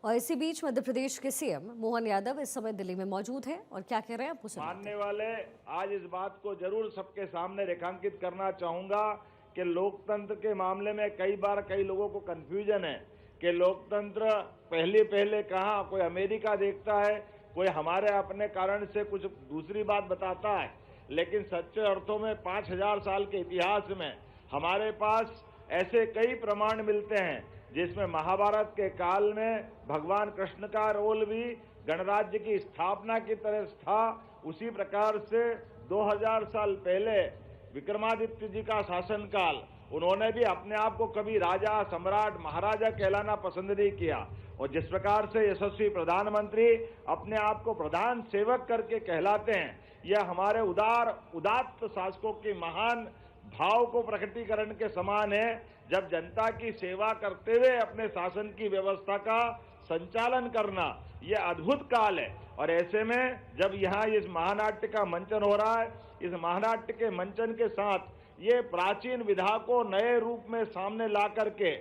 और इसी बीच मध्य प्रदेश के सीएम मोहन यादव इस समय दिल्ली में मौजूद हैं और क्या कह रहे हैं आपको सुनाते मानने वाले आज इस बात को जरूर सबके सामने रेखांकित करना चाहूंगा कि लोकतंत्र के मामले में कई बार कई लोगों को कंफ्यूजन है कि लोकतंत्र पहले कहाँ कोई अमेरिका देखता है, कोई हमारे अपने कारण से कुछ दूसरी बात बताता है, लेकिन सच्चे अर्थों में 5000 साल के इतिहास में हमारे पास ऐसे कई प्रमाण मिलते हैं जिसमें महाभारत के काल में भगवान कृष्ण का रोल भी गणराज्य की स्थापना की तरह था। उसी प्रकार से 2000 साल पहले विक्रमादित्य जी का शासनकाल, उन्होंने भी अपने आप को कभी राजा, सम्राट, महाराजा कहलाना पसंद नहीं किया और जिस प्रकार से यशस्वी प्रधानमंत्री अपने आप को प्रधान सेवक करके कहलाते हैं, यह हमारे उदात्त शासकों की महान भाव को प्रकटीकरण के समान है। जब जनता की सेवा करते हुए अपने शासन की व्यवस्था का संचालन करना, यह अद्भुत काल है। और ऐसे में जब यहाँ इस महानाट्य का मंचन हो रहा है, इस महानाट्य के मंचन के साथ ये प्राचीन विधा को नए रूप में सामने ला करके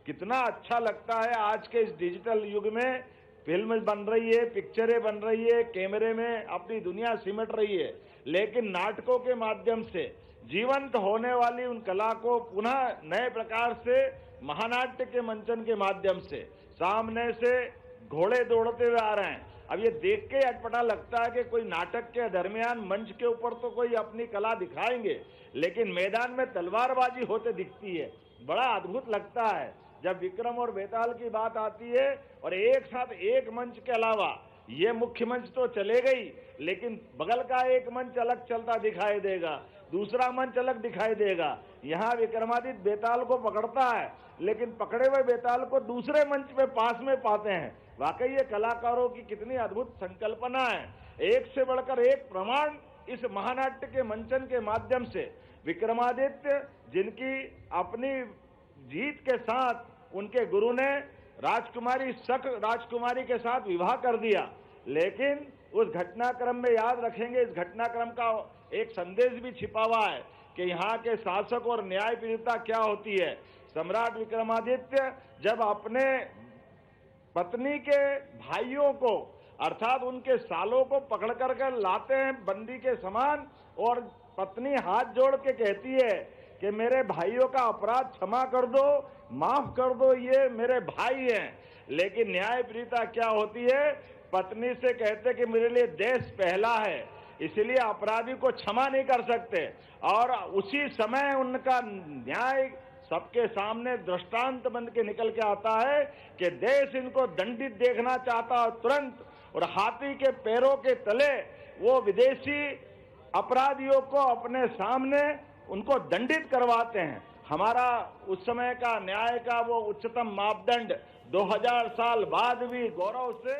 कितना अच्छा लगता है। आज के इस डिजिटल युग में फिल्म बन रही है, पिक्चरें बन रही है, कैमरे में अपनी दुनिया सिमट रही है, लेकिन नाटकों के माध्यम से जीवंत होने वाली उन कला को पुनः नए प्रकार से महानाट्य के मंचन के माध्यम से सामने से घोड़े दौड़ते हुए आ रहे हैं। अब ये देख के अटपटा लगता है कि कोई नाटक के दरमियान मंच के ऊपर तो कोई अपनी कला दिखाएंगे, लेकिन मैदान में तलवारबाजी होते दिखती है। बड़ा अद्भुत लगता है जब विक्रम और बेताल की बात आती है और एक साथ एक मंच के अलावा ये मुख्य मंच तो चले गई, लेकिन बगल का एक मंच अलग चलता दिखाई देगा, दूसरा मंच अलग दिखाई देगा। यहाँ विक्रमादित्य बेताल को पकड़ता है, लेकिन पकड़े हुए बेताल को दूसरे मंच पे पास में पाते हैं। वाकई ये कलाकारों की कितनी अद्भुत संकल्पना है। एक से बढ़कर एक प्रमाण इस महानाट्य के मंचन के माध्यम से विक्रमादित्य, जिनकी अपनी जीत के साथ उनके गुरु ने राजकुमारी शक राजकुमारी के साथ विवाह कर दिया, लेकिन उस घटनाक्रम में याद रखेंगे, इस घटनाक्रम का एक संदेश भी छिपा हुआ है कि यहाँ के शासक और न्यायप्रियता क्या होती है। सम्राट विक्रमादित्य जब अपने पत्नी के भाइयों को अर्थात उनके सालों को पकड़ कर लाते हैं बंदी के समान, और पत्नी हाथ जोड़ के कहती है कि मेरे भाइयों का अपराध क्षमा कर दो, माफ कर दो, ये मेरे भाई हैं। लेकिन न्यायप्रियता क्या होती है, पत्नी से कहते कि मेरे लिए देश पहला है, इसलिए अपराधी को क्षमा नहीं कर सकते। और उसी समय उनका न्याय सबके सामने दृष्टांत बन के निकल के आता है कि देश इनको दंडित देखना चाहता तुरंत, और हाथी के पैरों के तले वो विदेशी अपराधियों को अपने सामने उनको दंडित करवाते हैं। हमारा उस समय का न्याय का वो उच्चतम मापदंड 2000 साल बाद भी गौरव से